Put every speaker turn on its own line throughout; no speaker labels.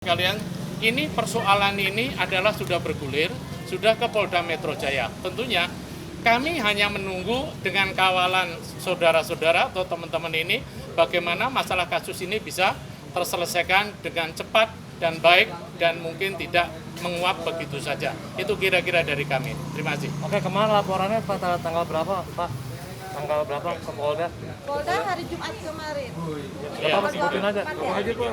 Kalian, ini persoalan ini adalah sudah bergulir, sudah ke Polda Metro Jaya. Tentunya kami hanya menunggu dengan kawalan saudara-saudara atau teman-teman ini bagaimana masalah kasus ini bisa terselesaikan dengan cepat dan baik dan mungkin tidak menguap begitu saja. Itu kira-kira dari kami. Terima kasih.
Oke, kemarin laporannya pada tanggal berapa, Pak? Tanggal berapa ke Polda?
Polda hari Jumat kemarin.
Bapak sebutin aja.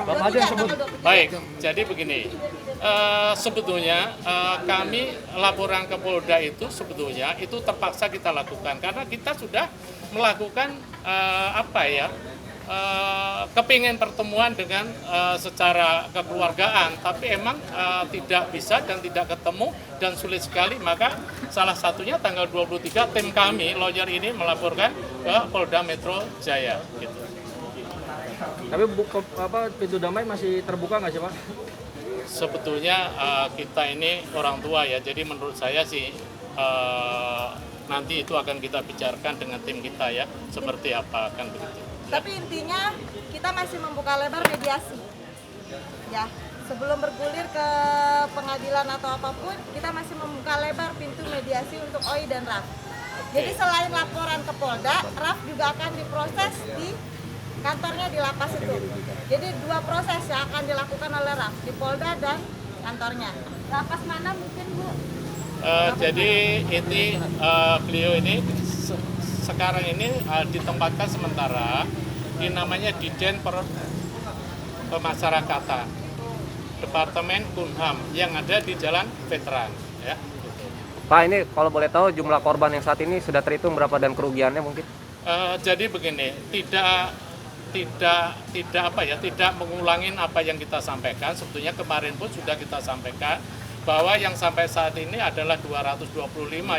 Bapak aja yang sebut.
Baik, jadi begini, sebetulnya kami laporan ke Polda itu sebetulnya itu terpaksa kita lakukan karena kita sudah melakukan kepingin pertemuan dengan secara kekeluargaan, tapi emang tidak bisa dan tidak ketemu dan sulit sekali, maka salah satunya tanggal 23 tim kami, lawyer ini melaporkan ke Polda Metro Jaya. Gitu.
Tapi pintu damai masih terbuka nggak sih, Pak?
Sebetulnya kita ini orang tua ya, jadi menurut saya sih nanti itu akan kita bicarakan dengan tim kita ya, seperti apa kan begitu.
Tapi intinya kita masih membuka lebar mediasi. Ya, sebelum bergulir ke pengadilan atau apapun, kita masih membuka lebar pintu mediasi untuk OI dan RAF. Jadi selain laporan ke Polda, RAF juga akan diproses di kantornya di lapas itu. Jadi dua proses yang akan dilakukan oleh RAF di Polda dan kantornya. Lapas mana mungkin, Bu?
Jadi ini beliau ini sekarang ini ditempatkan sementara di namanya Dijen Pemasyarakatan Departemen Kumham yang ada di Jalan Veteran ya.
Pak, ini kalau boleh tahu jumlah korban yang saat ini sudah terhitung berapa dan kerugiannya mungkin?
Jadi begini, tidak mengulangin apa yang kita sampaikan. Sebetulnya kemarin pun sudah kita sampaikan bahwa yang sampai saat ini adalah 225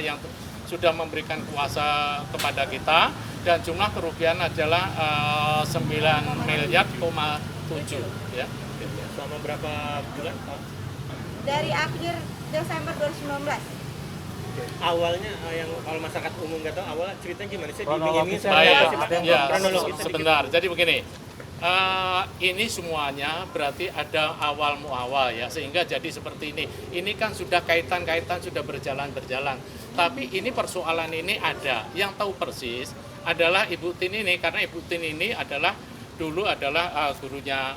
yang sudah memberikan kuasa kepada kita dan jumlah kerugian adalah 9 miliar,7 ya.
Selama berapa bulan, Pak?
Dari akhir Desember 2019.
Awalnya yang kalau masyarakat umum nggak tahu awalnya ceritanya gimana sih?
Baik, ya, sebentar. Jadi begini, ini semuanya berarti ada awal muawal ya, sehingga jadi seperti ini. Ini kan sudah kaitan-kaitan sudah berjalan. Tapi ini persoalan ini ada yang tahu persis adalah Ibu Tin ini, karena Ibu Tin ini adalah dulu adalah gurunya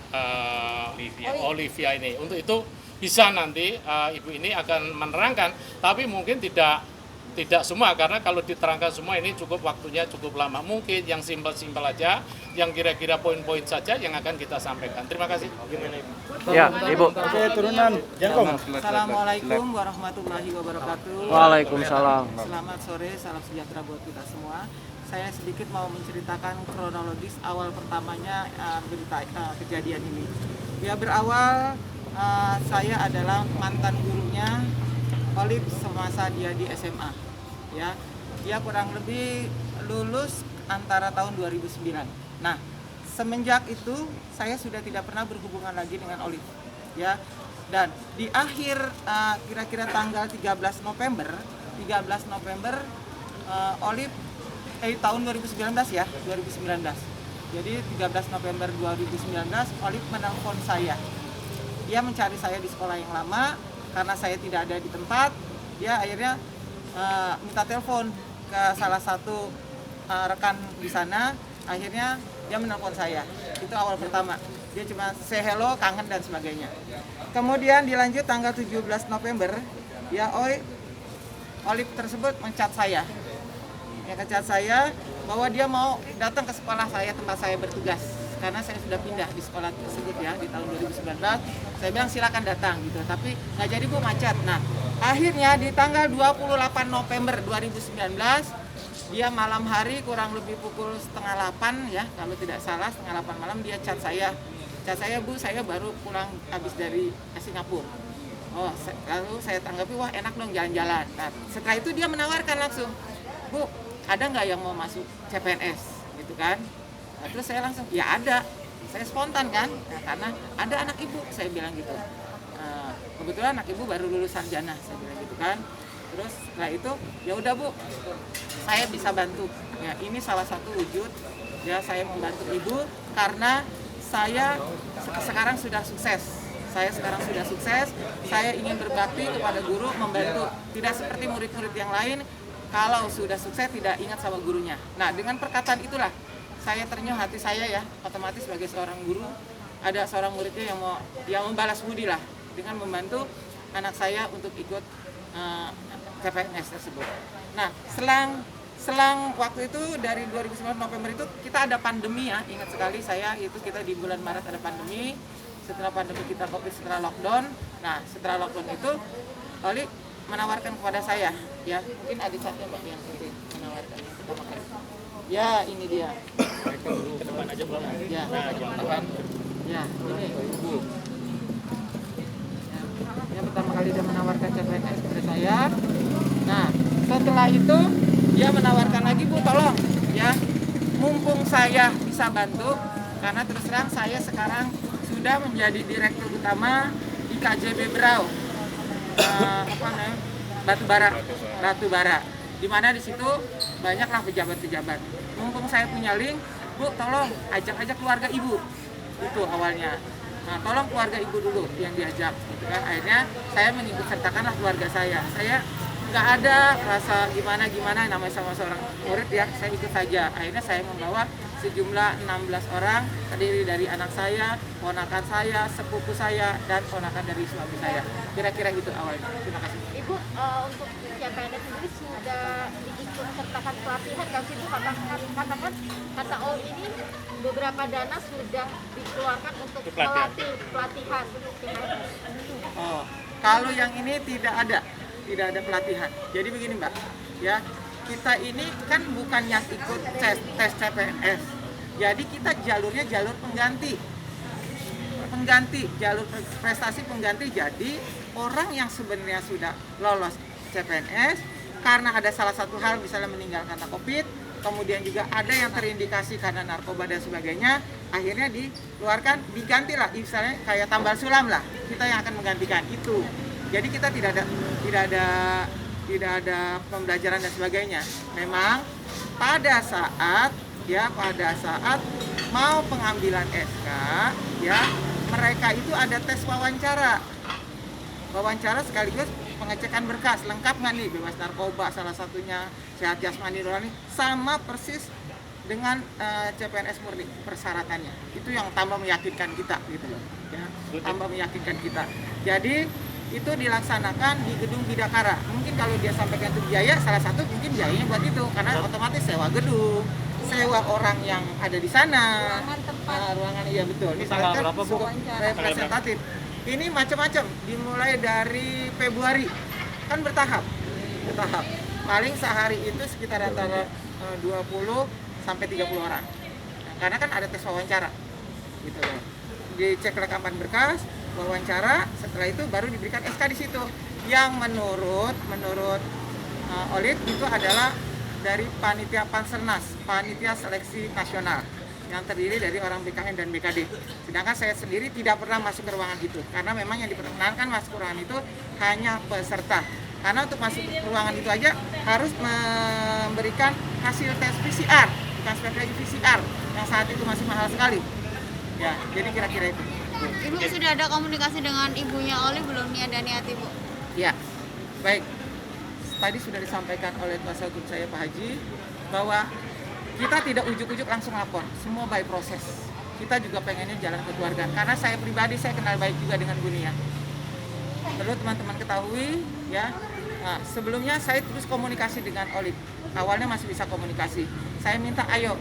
Olivia ini. Untuk itu bisa nanti Ibu ini akan menerangkan, tapi mungkin tidak semua, karena kalau diterangkan semua ini waktunya cukup lama. Mungkin yang simpel-simpel aja, yang kira-kira poin-poin saja yang akan kita sampaikan. Terima kasih. Gimana Ibu?
Ya, Ibu.
Turunan.
Assalamualaikum warahmatullahi wabarakatuh.
Waalaikumsalam.
Selamat sore, salam sejahtera buat kita semua. Saya sedikit mau menceritakan kronologis awal pertamanya kejadian ini. Ya, berawal saya adalah mantan gurunya Olive semasa dia di SMA. Ya, dia kurang lebih lulus antara tahun 2009. Nah, semenjak itu saya sudah tidak pernah berhubungan lagi dengan Olive. Ya, dan di akhir kira-kira tanggal 13 November Olive tahun 2019 ya, 2019. Jadi 13 November 2019 Olive menelpon saya. Dia mencari saya di sekolah yang lama. Karena saya tidak ada di tempat, dia akhirnya minta telepon ke salah satu rekan di sana. Akhirnya dia menelpon saya. Itu awal pertama. Dia cuma say hello, kangen dan sebagainya. Kemudian dilanjut tanggal 17 November, ya Olive tersebut mencat saya. Ya, ngecat saya bahwa dia mau datang ke sekolah saya, tempat saya bertugas. Karena saya sudah pindah di sekolah tersebut ya di tahun 2019, saya bilang silakan datang gitu, tapi nggak jadi, Bu, macet. Nah, akhirnya di tanggal 28 November 2019 dia malam hari kurang lebih pukul 7:30 ya, kalau tidak salah 7:30 malam dia chat saya, Bu, saya baru pulang habis dari Singapura. Oh, lalu saya tanggapi, wah enak dong jalan-jalan. Nah, setelah itu dia menawarkan langsung, Bu, ada nggak yang mau masuk CPNS gitu kan? Nah, terus saya langsung, ya ada, saya spontan kan, nah, karena ada anak ibu, saya bilang gitu. Kebetulan anak ibu baru lulus sarjana, saya bilang gitu kan. Terus setelah itu, ya udah, Bu, saya bisa bantu. Ya, ini salah satu wujud, ya saya membantu ibu karena saya sekarang sudah sukses. Saya sekarang sudah sukses, saya ingin berbakti kepada guru, membantu. Tidak seperti murid-murid yang lain, kalau sudah sukses tidak ingat sama gurunya. Nah, dengan perkataan itulah saya ternyuh hati saya ya, otomatis sebagai seorang guru, ada seorang muridnya yang membalas budi lah dengan membantu anak saya untuk ikut CPNS tersebut. Nah, selang waktu itu dari 2019 November itu kita ada pandemi ya, ingat sekali saya itu kita di bulan Maret ada pandemi. Setelah pandemi kita COVID, setelah lockdown. Nah, setelah lockdown itu Oli menawarkan kepada saya, ya mungkin adik saya Mbak yang itu menawarkan pertama kali. Ya, ini dia.
Ke depan aja belum.
Ya, ya ini Ibu. Yang pertama kali dia menawarkan CPNS kepada saya. Nah, setelah itu dia menawarkan lagi, Bu, tolong ya, mumpung saya bisa bantu, karena terus terang saya sekarang sudah menjadi direktur utama di KJB Berau, batu bara, di mana di situ banyaklah pejabat-pejabat. Mumpung saya punya link, Bu, tolong ajak keluarga Ibu. Itu awalnya. Nah, tolong keluarga Ibu dulu yang diajak, gitu kan. Akhirnya saya mengikut sertakanlah keluarga saya. Saya nggak ada rasa gimana namanya sama seorang murid ya, saya ikut saja. Akhirnya saya membawa sejumlah 16 orang terdiri dari anak saya, ponakan saya, sepupu saya, dan ponakan dari suami saya. Kira-kira itu awalnya. Terima kasih.
Ibu, untuk CPNS sendiri sudah diikut sertakan pelatihan kan sih Bu? Katakan kata OI ini beberapa dana sudah dikeluarkan untuk melatih pelatihan CPNS.
Oh, kalau yang ini tidak ada pelatihan. Jadi begini Mbak, ya kita ini kan bukan yang ikut tes CPNS. Jadi kita jalurnya jalur pengganti, jalur prestasi pengganti. Jadi orang yang sebenarnya sudah lolos CPNS karena ada salah satu hal misalnya meninggal karena COVID, kemudian juga ada yang terindikasi karena narkoba dan sebagainya, akhirnya dikeluarkan, digantilah, misalnya kayak tambal sulam lah, kita yang akan menggantikan itu. Jadi kita tidak ada pembelajaran dan sebagainya. Memang pada saat mau pengambilan SK, ya mereka itu ada tes wawancara sekaligus pengecekan berkas, lengkap nggak nih, bebas narkoba salah satunya, sehat jasmani rohani, sama persis dengan CPNS murni persyaratannya. Itu yang tambah meyakinkan kita gitu loh, ya, tambah meyakinkan kita. Jadi itu dilaksanakan di gedung Bidakara. Mungkin kalau dia sampaikan itu biaya, salah satu mungkin biayanya buat itu, karena otomatis sewa gedung, sewa orang yang ada di sana, ruangan iya betul. Ini sangat representatif. Ini macam-macam, dimulai dari Februari, kan bertahap. Paling sehari itu sekitar antara 20 sampai 30 orang. Nah, karena kan ada tes wawancara, gitu loh. Dicek rekaman berkas, wawancara, setelah itu baru diberikan SK di situ. Yang menurut Olid itu adalah dari panitia Pansernas, panitia seleksi nasional, yang terdiri dari orang BKN dan BKD. Sedangkan saya sendiri tidak pernah masuk ke ruangan itu, karena memang yang diperkenankan masuk ke ruangan itu hanya peserta. Karena untuk masuk ke ruangan itu aja harus memberikan hasil tes PCR, bukan swab lagi PCR, yang saat itu masih mahal sekali. Ya, jadi kira-kira itu.
Ibu sudah ada komunikasi dengan ibunya Oli belum, Nia dan Niati, Bu?
Ya, baik. Tadi sudah disampaikan oleh kuasa hukum saya Pak Haji bahwa kita tidak ujuk-ujuk langsung lapor, semua by proses. Kita juga pengennya jalan ke keluarga, karena saya pribadi saya kenal baik juga dengan Bu Nia. Perlu teman-teman ketahui ya. Nah, sebelumnya saya terus komunikasi dengan Oli. Awalnya masih bisa komunikasi. Saya minta ayo,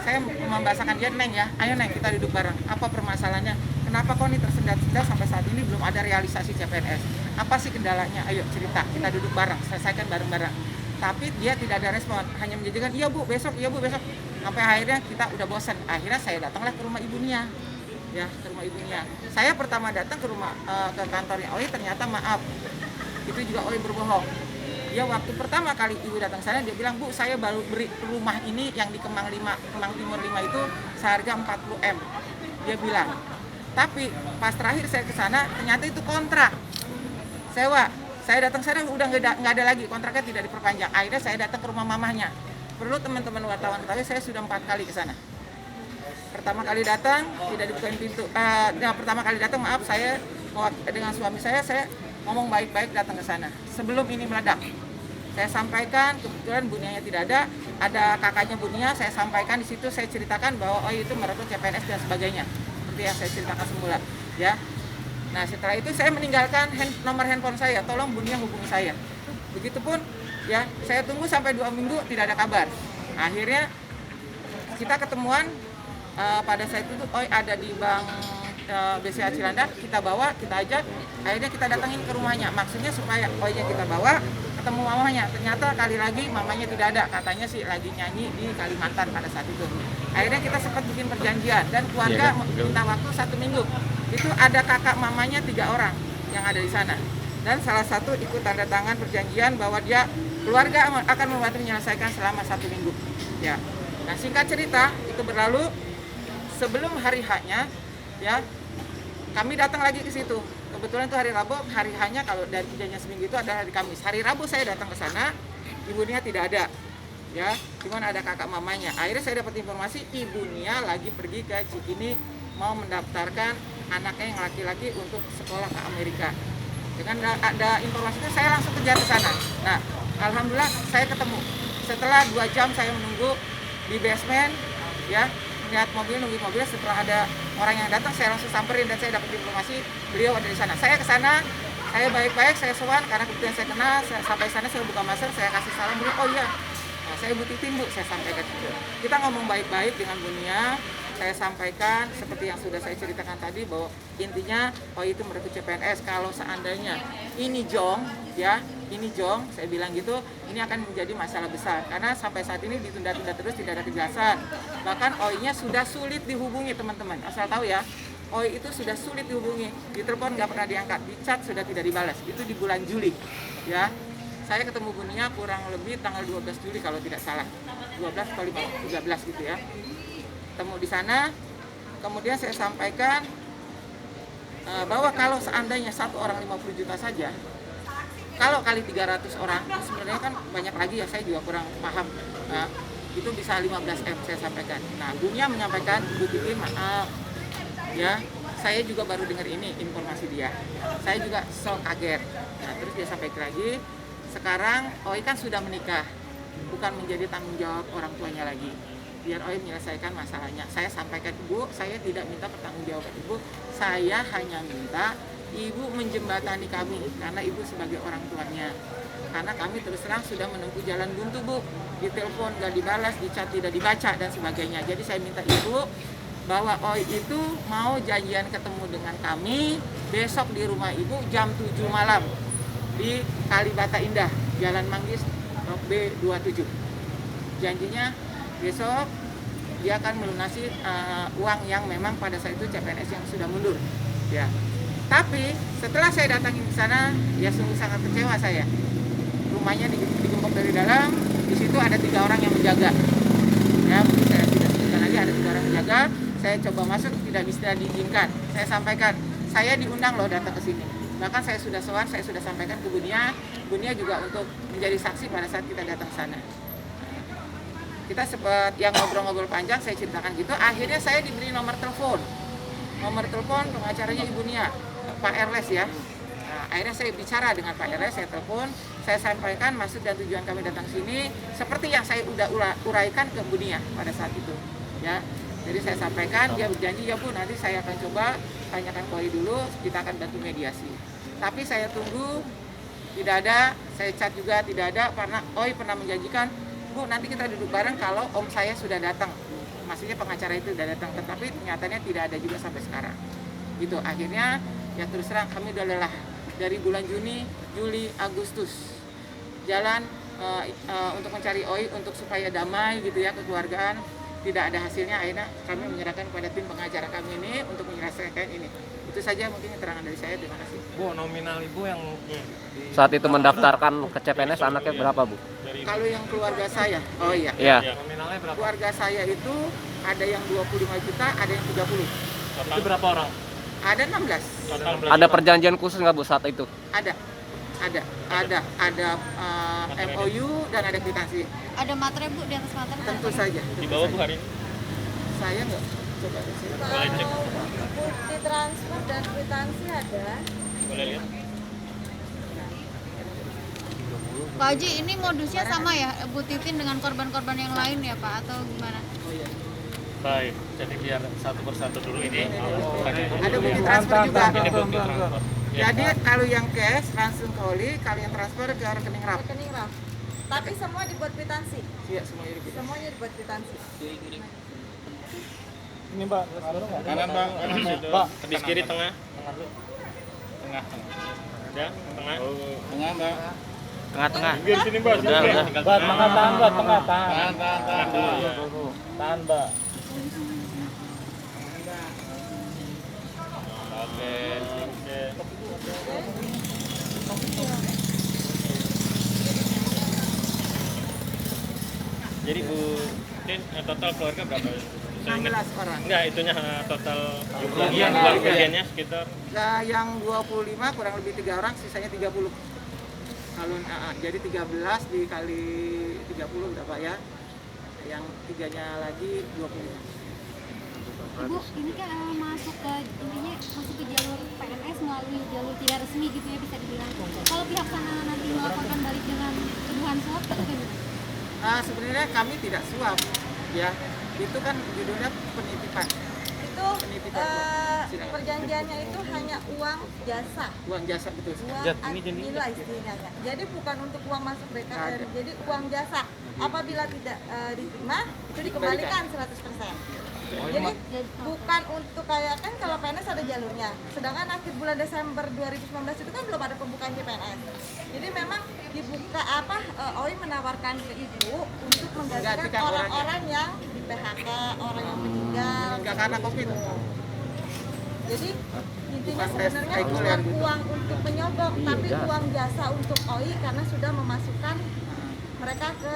saya membahasakan dia, Neng ya, ayo Neng kita duduk bareng. Apa permasalahannya? Kenapa kok ini tersendat-sendat sampai saat ini belum ada realisasi CPNS? Apa sih kendalanya? Ayo cerita, kita duduk bareng, selesaikan bareng-bareng. Tapi dia tidak ada respon, hanya menjanjikan iya bu besok. Sampai akhirnya kita udah bosan. Akhirnya saya datanglah ke rumah ibunya, ya ke rumah ibunya. Saya pertama datang ke kantornya Oli, ternyata maaf, itu juga Oli berbohong. Dia waktu pertama kali ibu datang sana, dia bilang, Bu, saya baru beri rumah ini yang di Kemang Timur 5 itu seharga 40M. Dia bilang. Tapi pas terakhir saya ke sana, ternyata itu kontrak sewa. Saya datang sana udah nggak ada lagi, kontraknya tidak diperpanjang. Akhirnya saya datang ke rumah mamahnya. Perlu teman-teman wartawan ketahui, saya sudah 4 kali ke sana. Pertama kali datang tidak dibukain pintu. Pertama kali datang maaf, saya dengan suami saya ngomong baik-baik datang ke sana sebelum ini meledak. Saya sampaikan, kebetulan Bunianya tidak ada kakaknya Bunia, saya sampaikan di situ, saya ceritakan bahwa OI itu merekrut CPNS dan sebagainya, seperti yang saya ceritakan semula, ya. Nah setelah itu saya meninggalkan nomor handphone saya, tolong Bunia hubungi saya. Begitupun, ya, saya tunggu sampai 2 minggu tidak ada kabar. Akhirnya kita ketemuan pada saat itu OI ada di Bank BCA Cilandak, kita bawa, kita ajak, akhirnya kita datangin ke rumahnya, maksudnya supaya OI-nya kita bawa ketemu mamanya. Ternyata kali lagi mamanya tidak ada, katanya sih lagi nyanyi di Kalimantan pada saat itu. Akhirnya kita sempat bikin perjanjian dan keluarga minta waktu 1 minggu. Itu ada kakak mamanya 3 orang yang ada di sana, dan salah satu ikut tanda tangan perjanjian bahwa dia keluarga akan membantu menyelesaikan selama 1 minggu, ya. Nah singkat cerita itu berlalu, sebelum hari H-nya, ya, kami datang lagi ke situ. Kebetulan itu hari Rabu, hari H-nya kalau dari kerjanya seminggu itu adalah hari Kamis. Hari Rabu saya datang ke sana, ibunya tidak ada, ya, cuman ada kakak mamanya. Akhirnya saya dapat informasi ibunya lagi pergi ke Cikini mau mendaftarkan anaknya yang laki-laki untuk sekolah ke Amerika. Dengan ada informasi itu saya langsung kejar ke sana. Nah, alhamdulillah saya ketemu. Setelah 2 jam saya menunggu di basement, ya, lihat mobil, nunggu mobil. Setelah ada orang yang datang, saya langsung samperin dan saya dapat informasi beliau ada di sana. Saya ke sana, saya baik-baik, saya sowan karena kebetulan saya kenal. Sampai sana saya buka masker, saya kasih salam, beliau, oh iya, nah, saya Bu Titin Bu, saya sampaikan itu. Kita ngomong baik-baik dengan Bunia. Saya sampaikan seperti yang sudah saya ceritakan tadi bahwa intinya itu merekrut CPNS. Kalau seandainya ini jong, ya, ini jong, saya bilang gitu, ini akan menjadi masalah besar karena sampai saat ini ditunda-tunda terus, tidak ada kejelasan. Bahkan OI-nya sudah sulit dihubungi, teman-teman. Asal tahu ya, OI itu sudah sulit dihubungi, ditelepon nggak pernah diangkat, di chat sudah tidak dibalas. Itu di bulan Juli, ya. Saya ketemu Bunia kurang lebih tanggal 12 Juli kalau tidak salah, 12 atau 13 gitu ya. Ketemu di sana, kemudian saya sampaikan bahwa kalau seandainya satu orang 50 juta saja, kalau kali 300 orang, sebenarnya kan banyak lagi ya, saya juga kurang paham. Itu bisa 15M saya sampaikan. Nah, Bunia menyampaikan, Bu Titin maaf, ya, saya juga baru dengar ini informasi dia. Saya juga kaget. Nah, terus dia sampaikan lagi, sekarang OI kan sudah menikah, bukan menjadi tanggung jawab orang tuanya lagi. Biar OI menyelesaikan masalahnya. Saya sampaikan, Ibu, saya tidak minta pertanggungjawaban Ibu, saya hanya minta Ibu menjembatani kami karena Ibu sebagai orang tuanya. Karena kami terus terang sudah menempuh jalan buntu, Bu. Ditelepon gak dibalas, di chat tidak dibaca dan sebagainya. Jadi saya minta Ibu bahwa OI itu mau janjian ketemu dengan kami besok di rumah Ibu jam 7 malam di Kalibata Indah, Jalan Manggis, Blok B27. Janjinya besok dia akan melunasi uang yang memang pada saat itu CPNS yang sudah mundur, ya. Tapi setelah saya datangi ke sana, ya sungguh sangat kecewa saya. Rumahnya digembok dari dalam, di situ ada 3 orang yang menjaga. Ya, mungkin saya tidak sebutkan lagi, ada 3 orang menjaga. Saya coba masuk, tidak bisa diizinkan. Saya sampaikan, saya diundang loh datang ke sini. Bahkan saya sudah sowan, saya sudah sampaikan ke Bunia juga untuk menjadi saksi pada saat kita datang ke sana. Kita sempat yang ngobrol-ngobrol panjang, saya ceritakan gitu. Akhirnya saya diberi nomor telepon pengacaranya Ibu Nia, Pak Erles, ya. Nah, akhirnya saya bicara dengan Pak Erles, saya telepon, saya sampaikan maksud dan tujuan kami datang sini seperti yang saya udah uraikan ke Bu Nia pada saat itu, ya. Jadi saya sampaikan, dia berjanji, ya Bu, nanti saya akan coba tanyakan ke OI dulu, kita akan bantu mediasi. Tapi saya tunggu, tidak ada, saya chat juga tidak ada, karena OI pernah menjanjikan, Bu, nanti kita duduk bareng kalau om saya sudah datang. Maksudnya pengacara itu sudah datang, tetapi nyatanya tidak ada juga sampai sekarang. Gitu, akhirnya ya terus terang kami udah lelah. Dari bulan Juni, Juli, Agustus jalan untuk mencari OI untuk supaya damai gitu ya, kekeluargaan. Tidak ada hasilnya, akhirnya kami menyerahkan kepada tim pengacara kami ini untuk menyelesaikan ini. Itu saja mungkin keterangan dari saya, terima kasih.
Bu, nominal Ibu yang
Saat itu mendaftarkan ke CPNS anaknya berapa, Bu?
Kalau yang keluarga saya, oh iya.
Iya.
nominalnya berapa?
Keluarga saya itu ada yang 25 juta, ada yang 30.
Itu berapa orang?
Ada 16.
Ada perjanjian khusus nggak, Bu, saat itu?
Ada MOU dan ada kwitansi.
Ada materai Bu, di atas materai?
Tentu saja.
Di bawah Bu hari ini?
Saya coba deh saya.
Kalau bukti transfer dan kwitansi ada.
Boleh lihat?
Pak Haji, ini modusnya sama ya Bu Titin dengan korban-korban yang lain ya Pak, atau gimana?
Oh iya.
Baik, jadi biar satu persatu dulu ini.
Ada bukti transfer juga.
Ini bukti transfer. Ya.
Jadi kalau yang cash langsung ke Oli, kalau yang transfer ke rekening RAF.
Rekening RAF. Tapi semua dibuat kwitansi.
Iya, semuanya dibuat.
Semuanya dibuat kwitansi.
Ini Mbak, kanan Bang, kanan Mbak. Habis kiri tengah.
Tengah.
Ada tengah.
Tengah, Mbak.
Tengah-tengah. Biar sini Mbak. Udah.
Mbak, tahan, Mbak, tengah, tahan.
Tahan Mbak.
Oke.
Jadi Bu Tin, total keluarga berapa? Saya ingat.
16 orang.
Enggak, itunya total jumlah sekitar.
Nah, yang 25 kurang lebih 3 orang, sisanya 30. Kalau jadi 13 dikali 30 berapa ya? Yang 3-nya lagi 25.
Ibu, ini kan masuk ke intinya masuk ke jalur PNS melalui jalur tidak resmi gitu ya bisa dibilang. Kalau pihak sana nanti melaporkan balik dengan tuduhan suap itu gimana?
Sebenarnya kami tidak suap, ya. Itu kan judulnya penitipan.
Itu
Silakan.
perjanjiannya itu hanya uang jasa.
Uang jasa betul.
Uang adila istilahnya. Jadi bukan untuk uang masuk BKR,
Ada.
jadi uang jasa. Apabila tidak diterima, itu dikembalikan 100%. Jadi bukan untuk kayak kan kalau PNS ada jalurnya. Sedangkan akhir bulan Desember 2019 itu kan belum ada pembukaan CPNS. Jadi memang dibuka OI menawarkan ke ibu untuk menggantikan
Menggantikan
orang-orang yang di PHK, orang yang meninggal.
Enggak karena Covid.
Jadi intinya
Bukan tes
sebenarnya
reguler
bukan
gitu.
uang untuk penyogok, tapi uang jasa untuk OI karena sudah memasukkan mereka ke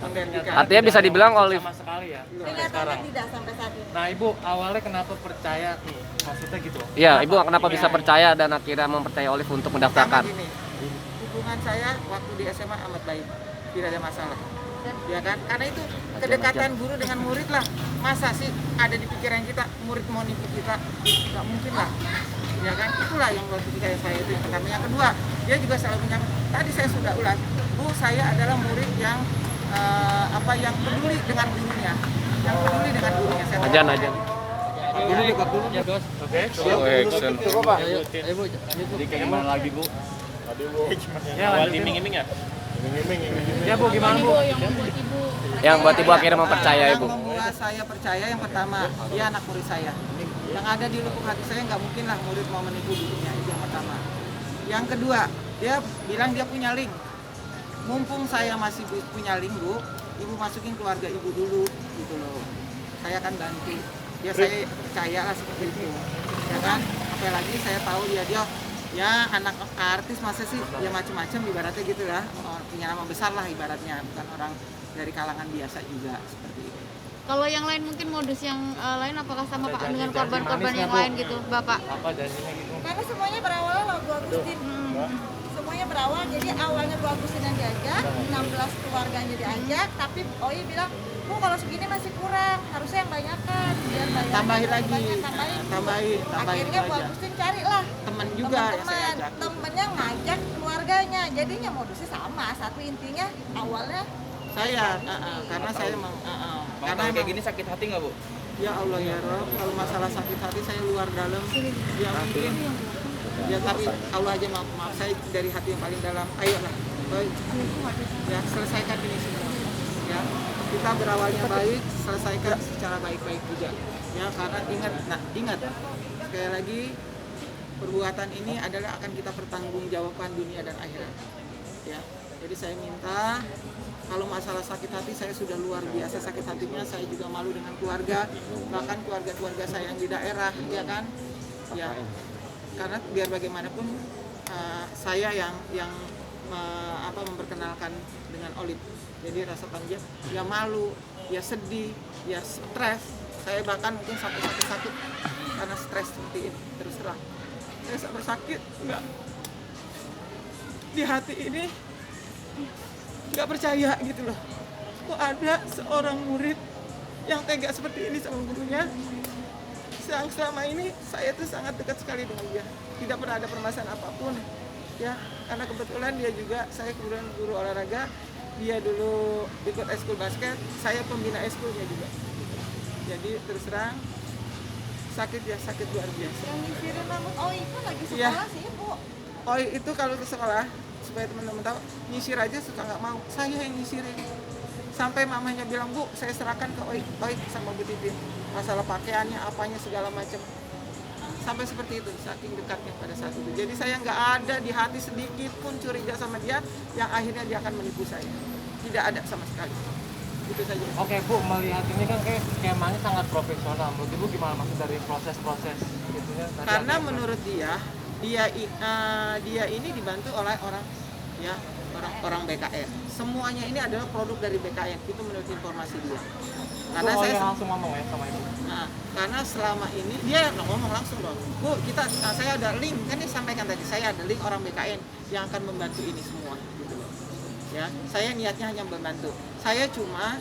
PNS.
Artinya bisa dibilang Olive
sama sekali ya.
Kenyataannya tidak sampai saat ini.
Nah Ibu, awalnya kenapa percaya nih? Maksudnya gitu.
ya Ibu kenapa bisa percaya dan akhirnya mempercayai Olive untuk mendaftarkan?
Gini, hubungan saya waktu di SMA amat baik, tidak ada masalah. Ya kan? Karena itu kedekatan guru dengan murid lah. Masa sih ada di pikiran kita murid mau nipu kita? Nggak mungkin lah. Ya kan? Itulah yang buat pikiran saya itu yang pertama. Yang kedua, dia juga selalu menyampaikan. Tadi saya sudah ulang, Bu, saya adalah murid yang yang peduli dengan gurunya, yang peduli dengan gurunya. Saya
Ajan.
Dulu dekat dulu ya Bos. Oke.
Coba Pak.
Ibu, jadi kayak gimana lagi Bu?
Ya, awal iming-iming ya?
Ya Bu, gimana Bu?
Yang buat Ibu akhirnya mempercayai
Yang
Ibu.
membuat saya percaya yang pertama, dia anak murid saya. Yang ada di lubuk hati saya nggak mungkin lah murid mau menipu gurunya, itu yang pertama. Yang kedua, dia bilang dia punya link. Mumpung saya masih punya link Bu, Ibu masukin keluarga Ibu dulu, gitu loh. Saya akan bantu. Ya saya percaya lah seperti itu. Ya kan? Apalagi saya tahu dia ya anak artis masa sih ya macam-macam ibaratnya gitu lah. Punya nama besar lah ibaratnya, bukan orang dari kalangan biasa juga seperti itu.
Kalau yang lain mungkin modus yang lain apakah sama Pak dengan korban-korban yang lain gitu Bapak?
Apa janjinya gitu?
Karena semuanya berawal loh Bu Agustin. Semuanya berawal, jadi awalnya Bu Agustin yang diajak, 16 keluarganya diajak, tapi OI bilang, Bu kalau segini masih kurang, harusnya yang banyakan, biar bayar.
Tambahin lagi.
Tambahin. Akhirnya Bu
aja.
Agustin carilah
Temen juga yang saya
teman-teman,
ajak.
temennya ngajak keluarganya, jadinya modusnya sama, satu intinya awalnya
Saya, karena saya emang, karena
kayak gini sakit hati nggak Bu?
ya Allah ya Rob, kalau masalah sakit hati saya luar dalam, ya mungkin, ya tapi Allah aja maaf saya dari hati yang paling dalam, ayolah, baik, ya selesaikan ini semua, ya kita berawalnya baik, selesaikan secara baik-baik juga, ya karena ingat, sekali lagi perbuatan ini adalah akan kita pertanggungjawabkan dunia dan akhirat, ya. Jadi saya minta kalau masalah sakit hati saya sudah luar biasa sakit hatinya, saya juga malu dengan keluarga, bahkan keluarga saya yang di daerah, ya kan, ya karena biar bagaimanapun saya yang memperkenalkan dengan Olive, jadi rasa tanggung ya malu, ya sedih, ya stres, saya bahkan mungkin sampai sakit karena stres seperti ini, terus terang saya sampai sakit enggak di hati ini. Nggak percaya gitu loh, kok ada seorang murid yang tega seperti ini sama gurunya. Selama ini saya tuh sangat dekat sekali dengan dia, tidak pernah ada permasalahan apapun ya, karena kebetulan dia juga, saya kebetulan guru olahraga, dia dulu ikut eskul basket, saya pembina eskulnya juga. Jadi terus terang sakit ya, sakit luar biasa.
Yang nyisirin rambut Oi itu lagi
Iya.
sekolah sih Bu.
Oi itu kalau ke sekolah, supaya teman-teman tahu, nyisir aja suka nggak mau, saya yang nyisirin. Sampai mamanya bilang, Bu, saya serahkan ke Oi sama Bu Titin, masalah pakaiannya, apanya segala macam. Sampai seperti itu, saking dekatnya pada saat itu. Jadi saya nggak ada di hati sedikit pun curiga sama dia, yang akhirnya dia akan menipu saya. Tidak ada sama sekali. Itu saja.
Oke Bu, melihat ini kan kayak skemanya sangat profesional. Menurut Ibu gimana maksud dari proses-proses itunya?
Karena menurut dia ini dibantu oleh orang BKN. Semuanya ini adalah produk dari BKN. Itu menurut informasi dia. Karena saya
langsung ngomong ya sama Ibu.
Nah, karena selama ini dia ngomong langsung dong, Bu, saya ada link, kan dia sampaikan tadi, saya ada link orang BKN yang akan membantu ini semua, gitu loh. Ya, saya niatnya hanya membantu. Saya cuma,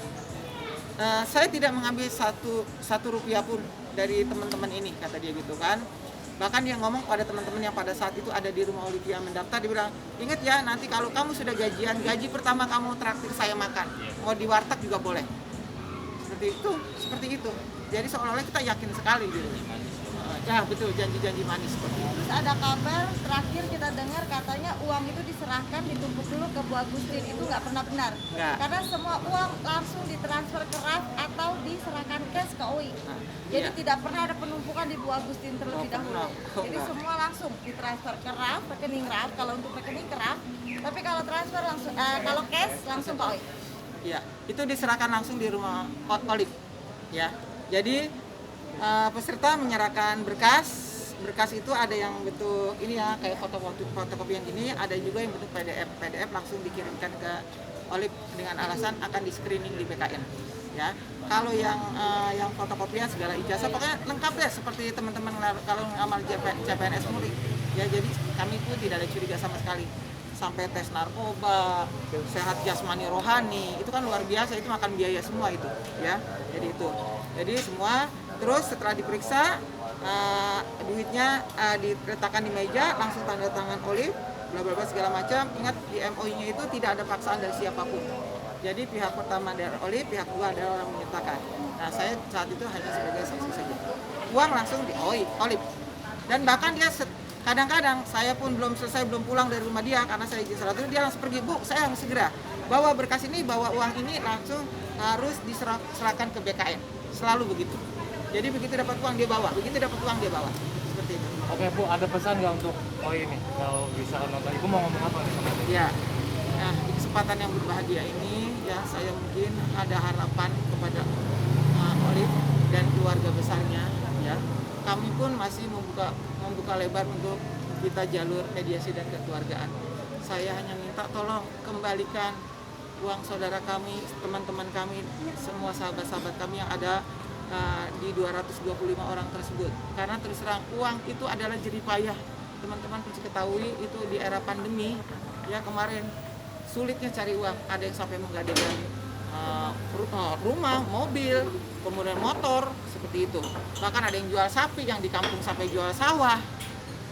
saya tidak mengambil satu rupiah pun dari teman-teman ini, kata dia gitu kan. Bahkan dia ngomong pada teman-teman yang pada saat itu ada di rumah Olivia mendaftar, dia bilang, ingat ya, nanti kalau kamu sudah gajian, gaji pertama kamu traktir saya makan, mau di warteg juga boleh. Seperti itu. Jadi seolah-olah kita yakin sekali gitu. Ya betul, janji-janji manis seperti itu.
Terus ada kabar terakhir kita dengar katanya uang itu diserahkan, ditumpuk dulu ke Bu Agustin. Itu nggak pernah benar.
Nggak.
Karena semua uang langsung ditransfer ke RAF atau diserahkan cash ke OI. Jadi
iya.
tidak pernah ada penumpukan di Bu Agustin terlebih dahulu. Jadi
enggak.
semua langsung ditransfer ke RAF, rekening RAF. Kalau untuk rekening ke RAF, tapi kalau transfer langsung, kalau cash langsung ke OI.
Ya, itu diserahkan langsung di rumah Olive. Ya, jadi peserta menyerahkan berkas itu ada yang bentuk ini ya, kayak fotokopian gini, ada juga yang bentuk PDF langsung dikirimkan ke Olive dengan alasan akan di screening di BKN. Ya, kalau yang fotokopian segala ijazah pokoknya lengkap deh seperti teman-teman kalau ngamal CPNS murid. Ya, jadi kami pun tidak ada curiga sama sekali. Sampai tes narkoba, sehat jasmani rohani, itu kan luar biasa, itu makan biaya semua itu, ya. Jadi semua, terus setelah diperiksa, duitnya diletakkan di meja, langsung tanda tangan Olive, bla bla bla segala macam. Ingat di MOU-nya itu tidak ada paksaan dari siapapun. Jadi pihak pertama dari Olive, pihak kedua adalah orang menyertakan. Nah, saya saat itu hanya sebagai saksi saja. Uang langsung di Olive. Dan bahkan dia kadang-kadang saya pun belum pulang dari rumah dia karena saya izin sholat dulu, dia langsung pergi, Bu, saya harus segera bawa berkas ini, bawa uang ini langsung harus diserahkan ke BKN, selalu begitu. Jadi begitu dapat uang dia bawa, seperti itu.
Oke Bu, ada pesan nggak untuk ini kalau bisa nonton? Ibu mau ngomong apa nih sama Ibu?
Ya, nah di kesempatan yang berbahagia ini ya saya mungkin ada harapan kepada Olive dan keluarga besarnya ya. Kami pun masih membuka lebar untuk kita jalur mediasi dan kekeluargaan. Saya hanya minta tolong kembalikan uang saudara kami, teman-teman kami, semua sahabat-sahabat kami yang ada di 225 orang tersebut. Karena terus terang uang itu adalah jerih payah. Teman-teman perlu ketahui itu di era pandemi ya kemarin sulitnya cari uang. Ada yang sampai menggadaikan rumah, mobil, kemudian motor, seperti itu. Bahkan ada yang jual sapi, yang di kampung sampai jual sawah,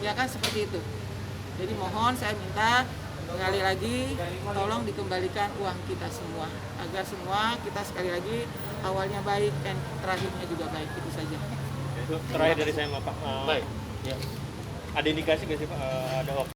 ya kan seperti itu. Jadi mohon saya minta sekali lagi tolong dikembalikan uang kita semua, agar semua kita sekali lagi awalnya baik dan terakhirnya juga baik, itu saja.
Terakhir dari saya Pak.
Baik.
Ya. Ada indikasi nggak sih Pak ada